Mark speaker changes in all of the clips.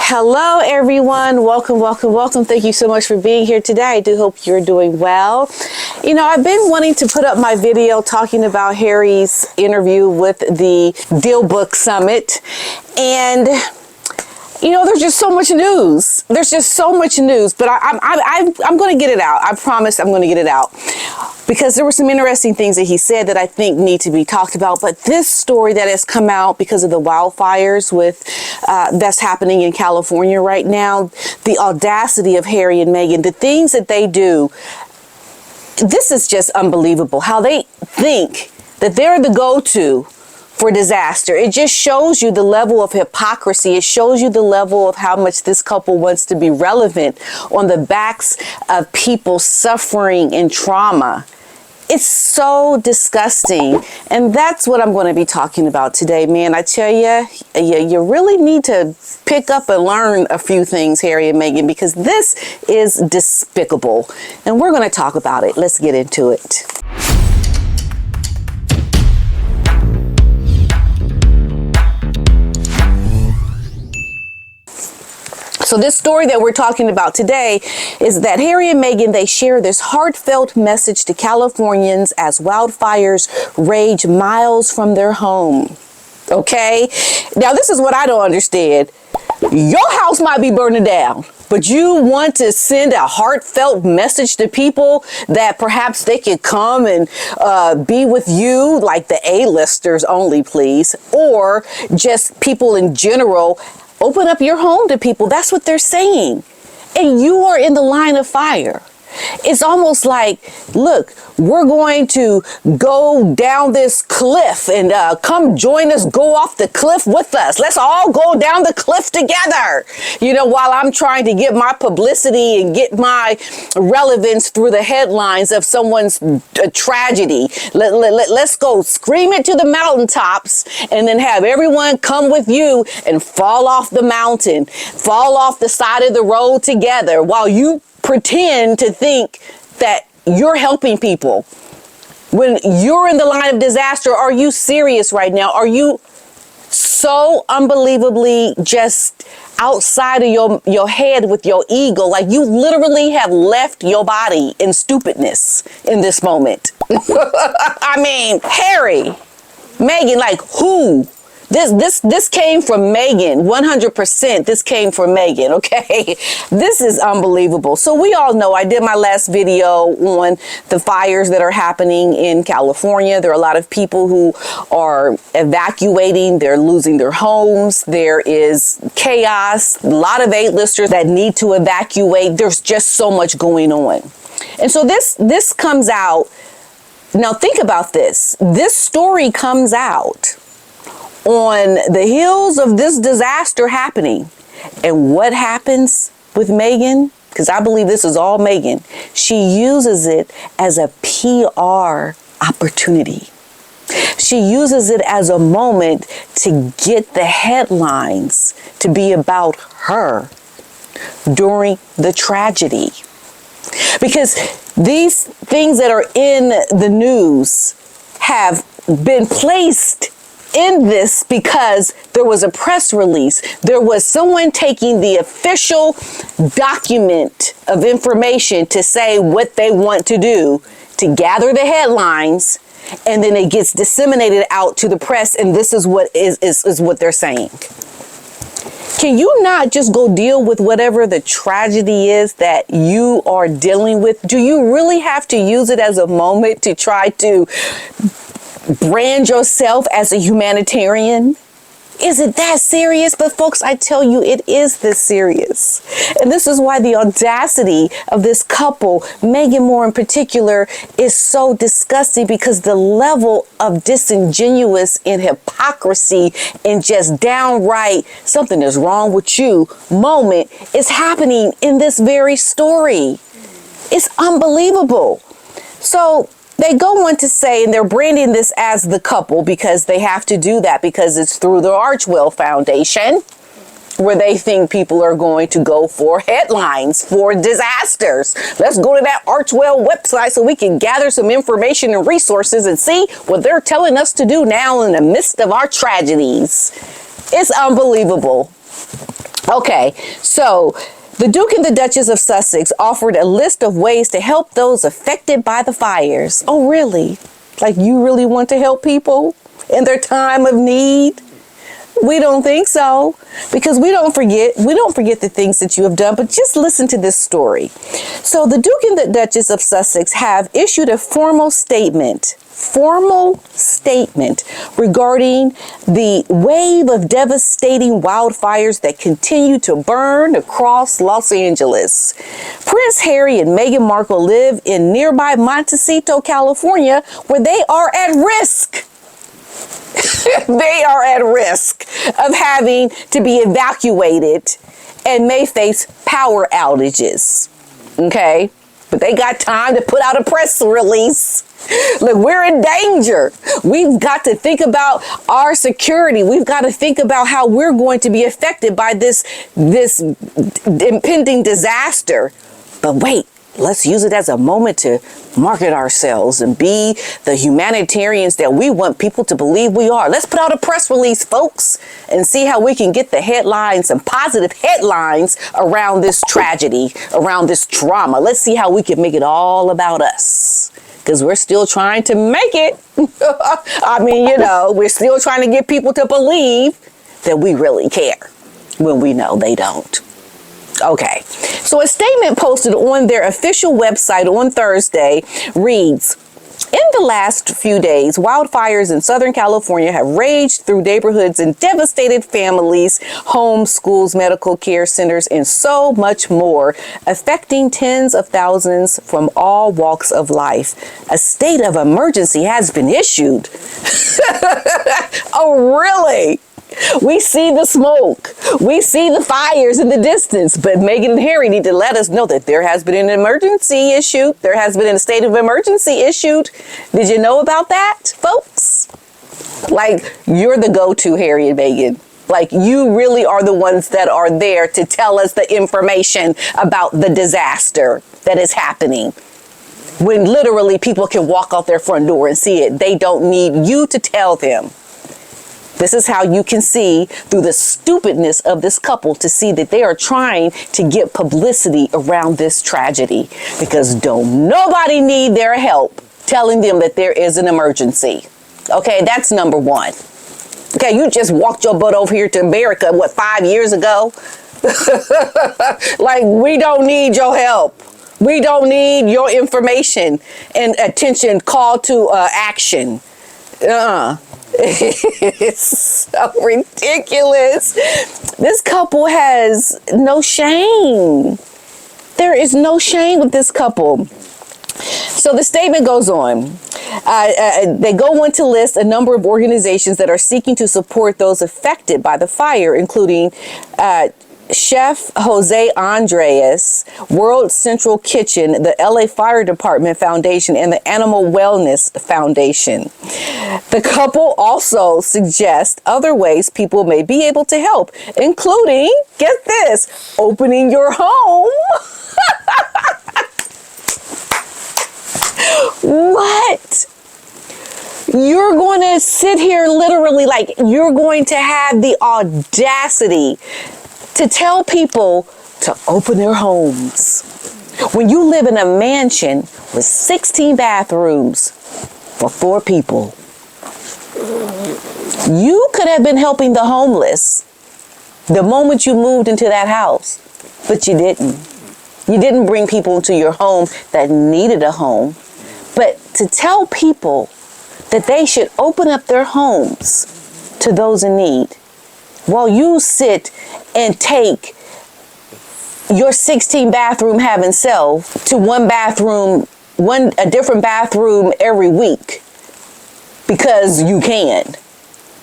Speaker 1: Hello, everyone. Welcome, welcome, welcome. Thank you so much for being here today. I do hope you're doing well. You know, I've been wanting to put up my video talking about Harry's interview with the Deal Book Summit. And, you know, there's just so much news. There's just so much news. But I'm going to get it out. I promise I'm going to get it out. Because there were some interesting things that he said that I think need to be talked about. But this story that has come out because of the wildfires that's happening in California right now, the audacity of Harry and Meghan, the things that they do, this is just unbelievable. How they think that they're the go-to for disaster. It just shows you the level of hypocrisy. It shows you the level of how much this couple wants to be relevant on the backs of people suffering and trauma. It's so disgusting. And that's what I'm going to be talking about today, man. I tell you, you really need to pick up and learn a few things, Harry and Meghan, because this is despicable. And we're going to talk about it. Let's get into it. So this story that we're talking about today is that Harry and Meghan, they share this heartfelt message to Californians as wildfires rage miles from their home. Okay? Now, this is what I don't understand. Your house might be burning down, but you want to send a heartfelt message to people that perhaps they could come and be with you, like the A-listers only, please, or just people in general. Open up your home to people. That's what they're saying. And you are in the line of fire. It's almost like, look, we're going to go down this cliff and come join us, go off the cliff with us. Let's all go down the cliff together. You know, while I'm trying to get my publicity and get my relevance through the headlines of someone's tragedy. Let's go scream it to the mountaintops and then have everyone come with you and fall off the mountain, fall off the side of the road together while you pretend to think that you're helping people when you're in the line of disaster. Are you serious right now? Are you so unbelievably just outside of your head with your ego? Like, you literally have left your body in stupidness in this moment. I mean, Harry, Meghan, like, who? This came from Meghan, 100%. This came from Meghan, okay? This is unbelievable. So we all know, I did my last video on the fires that are happening in California. There are a lot of people who are evacuating. They're losing their homes. There is chaos. A lot of A-listers that need to evacuate. There's just so much going on. And so this comes out. Now think about this. This story comes out on the heels of this disaster happening. And what happens with Meghan? Because I believe this is all Meghan. She uses it as a PR opportunity. She uses it as a moment to get the headlines to be about her during the tragedy. Because these things that are in the news have been placed in this because there was a press release. There was someone taking the official document of information to say what they want to do, to gather the headlines, and then it gets disseminated out to the press, and this is what is what they're saying. Can you not just go deal with whatever the tragedy is that you are dealing with? Do you really have to use it as a moment to try to brand yourself as a humanitarian? Is it that serious? But folks, I tell you, it is this serious. And this is why the audacity of this couple, Meghan Moore in particular, is so disgusting, because the level of disingenuous and hypocrisy and just downright something is wrong with you moment is happening in this very story. It's unbelievable. So they go on to say, and they're branding this as the couple because they have to do that because it's through the Archwell Foundation, where they think people are going to go for headlines for disasters. Let's go to that Archwell website so we can gather some information and resources and see what they're telling us to do now in the midst of our tragedies. It's unbelievable. Okay, so the Duke and the Duchess of Sussex offered a list of ways to help those affected by the fires. Oh, really? Like, you really want to help people in their time of need? We don't think so, because we don't forget the things that you have done. But just listen to this story. So the Duke and the Duchess of Sussex have issued a formal statement regarding the wave of devastating wildfires that continue to burn across Los Angeles. Prince Harry and Meghan Markle live in nearby Montecito, California, where they are at risk. They are at risk of having to be evacuated and may face power outages. Okay? But they got time to put out a press release. Look, we're in danger. We've got to think about our security. We've got to think about how we're going to be affected by this impending disaster. But wait, let's use it as a moment to market ourselves and be the humanitarians that we want people to believe we are. Let's put out a press release, folks, and see how we can get the headlines, some positive headlines around this tragedy, around this trauma. Let's see how we can make it all about us, because we're still trying to make it. I mean, we're still trying to get people to believe that we really care when we know they don't. Okay, so a statement posted on their official website on Thursday reads, "In the last few days, wildfires in Southern California have raged through neighborhoods and devastated families, homes, schools, medical care centers, and so much more, affecting tens of thousands from all walks of life. A state of emergency has been issued." Oh, really? We see the smoke. We see the fires in the distance. But Meghan and Harry need to let us know that there has been an emergency issued. There has been a state of emergency issued. Did you know about that, folks? Like, you're the go-to, Harry and Meghan. Like, you really are the ones that are there to tell us the information about the disaster that is happening. When literally people can walk out their front door and see it. They don't need you to tell them. This is how you can see through the stupidness of this couple to see that they are trying to get publicity around this tragedy, because don't nobody need their help telling them that there is an emergency. Okay, that's number one. Okay, you just walked your butt over here to America, 5 years ago? Like, we don't need your help. We don't need your information and attention, call to action. It's so ridiculous. This couple has no shame. There is no shame with this couple. So the statement goes on. They go on to list a number of organizations that are seeking to support those affected by the fire, including Chef Jose Andres, World Central Kitchen, the LA Fire Department Foundation, and the Animal Wellness Foundation. The couple also suggests other ways people may be able to help, including, get this, opening your home. What? You're going to sit here literally, like, you're going to have the audacity to tell people to open their homes when you live in a mansion with 16 bathrooms for 4 people. You could have been helping the homeless the moment you moved into that house, but you didn't. You didn't bring people into your home that needed a home. But to tell people that they should open up their homes to those in need, while you sit and take your 16 bathroom having self to a different bathroom every week because you can.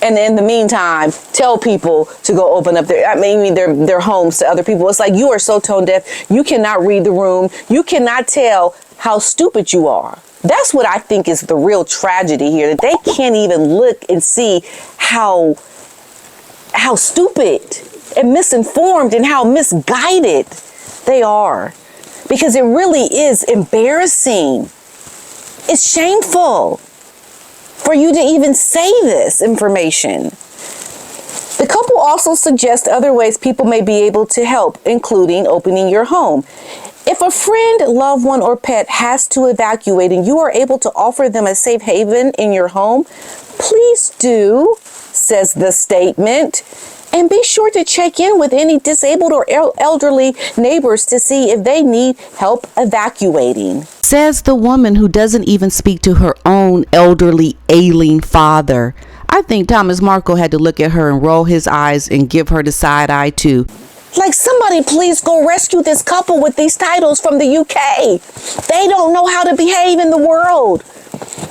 Speaker 1: And in the meantime, tell people to go open up their homes to other people. It's like, you are so tone deaf. You cannot read the room. You cannot tell how stupid you are. That's what I think is the real tragedy here, that they can't even look and see how stupid and misinformed and how misguided they are. Because it really is embarrassing. It's shameful for you to even say this information. The couple also suggests other ways people may be able to help, including opening your home. If a friend, loved one, or pet has to evacuate and you are able to offer them a safe haven in your home, please do, says the statement. And be sure to check in with any disabled or elderly neighbors to see if they need help evacuating. Says the woman who doesn't even speak to her own elderly, ailing father. I think Thomas Markle had to look at her and roll his eyes and give her the side eye too. Like, somebody please go rescue this couple with these titles from the UK. They don't know how to behave in the world.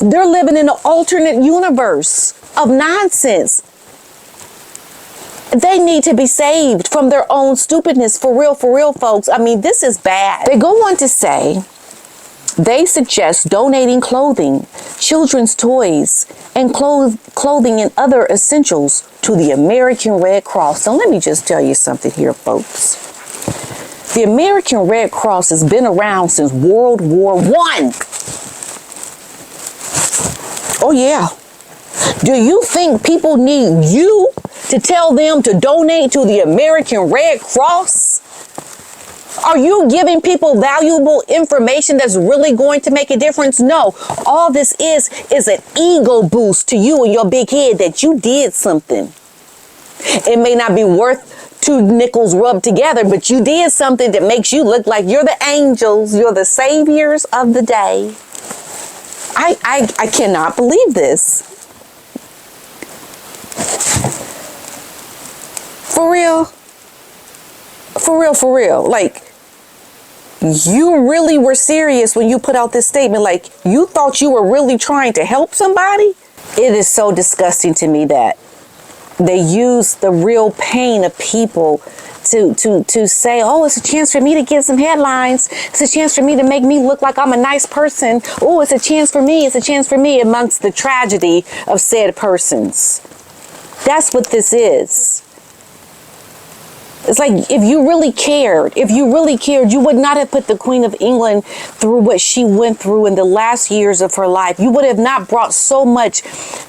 Speaker 1: They're living in an alternate universe of nonsense. They need to be saved from their own stupidness. For real, folks. I mean, this is bad. They go on to say, they suggest donating clothing, children's toys, and clothing and other essentials to the American Red Cross. So let me just tell you something here, folks. The American Red Cross has been around since World War I. Oh, yeah. Do you think people need you to tell them to donate to the American Red Cross? Are you giving people valuable information that's really going to make a difference? No. All this is an ego boost to you and your big head that you did something. It may not be worth 2 nickels rubbed together, but you did something that makes you look like you're the angels. You're the saviors of the day. I cannot believe this. For real. Like, you really were serious when you put out this statement. Like, you thought you were really trying to help somebody? It is so disgusting to me that they use the real pain of people to say, oh, it's a chance for me to get some headlines. It's a chance for me to make me look like I'm a nice person. Oh, it's a chance for me. It's a chance for me amongst the tragedy of said persons. That's what this is. It's like, if you really cared, you would not have put the Queen of England through what she went through in the last years of her life. You would have not brought so much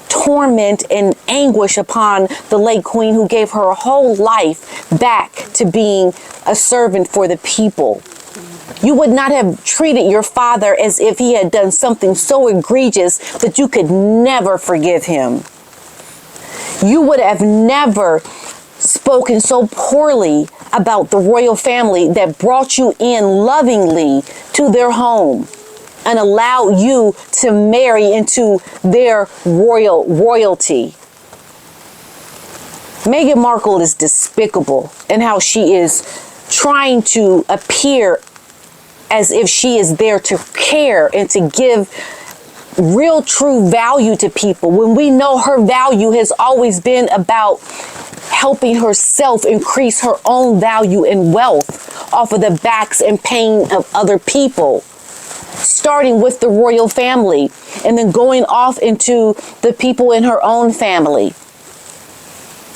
Speaker 1: torment and anguish upon the late Queen, who gave her whole life back to being a servant for the people. You would not have treated your father as if he had done something so egregious that you could never forgive him. You would have never spoken so poorly about the royal family that brought you in lovingly to their home and allowed you to marry into their royalty. Meghan Markle is despicable in how she is trying to appear as if she is there to care and to give real true value to people, when we know her value has always been about helping herself increase her own value and wealth off of the backs and pain of other people, starting with the royal family and then going off into the people in her own family.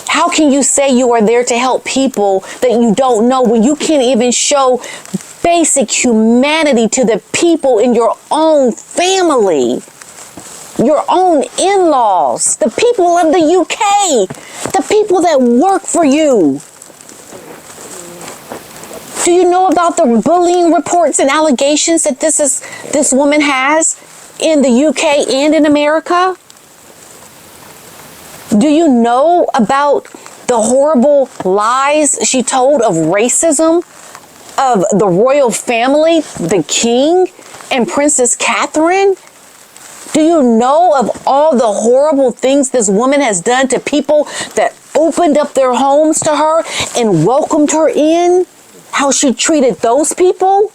Speaker 1: How can you say you are there to help people that you don't know when you can't even show basic humanity to the people in your own family, your own in-laws, the people of the UK, the people that work for you? Do you know about the bullying reports and allegations that this woman has in the UK and in America? Do you know about the horrible lies she told of racism of the royal family, the king and Princess Catherine? Do you know of all the horrible things this woman has done to people that opened up their homes to her and welcomed her in? How she treated those people?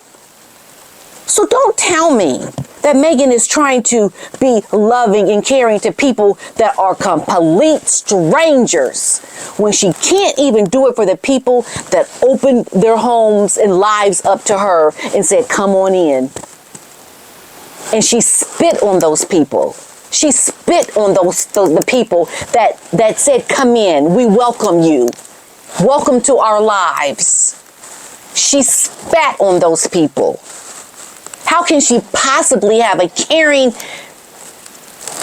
Speaker 1: So don't tell me that Meghan is trying to be loving and caring to people that are complete strangers, when she can't even do it for the people that opened their homes and lives up to her and said, come on in. And she spit on those people. She spit on the people that said, come in, we welcome you. Welcome to our lives. She spat on those people. How can she possibly have a caring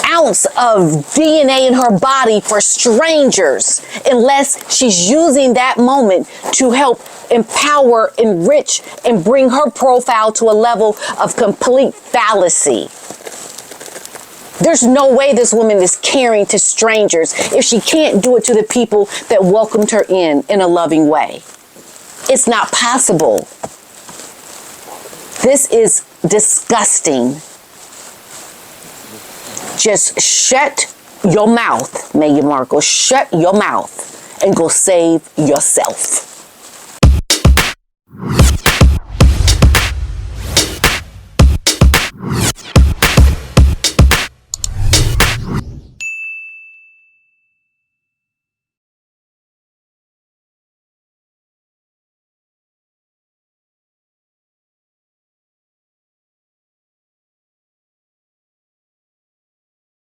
Speaker 1: ounce of DNA in her body for strangers unless she's using that moment to help empower, enrich, and bring her profile to a level of complete fallacy. There's no way this woman is caring to strangers if she can't do it to the people that welcomed her in a loving way. It's not possible. This is disgusting. Just shut your mouth, Meghan Markle. Shut your mouth and go save yourself.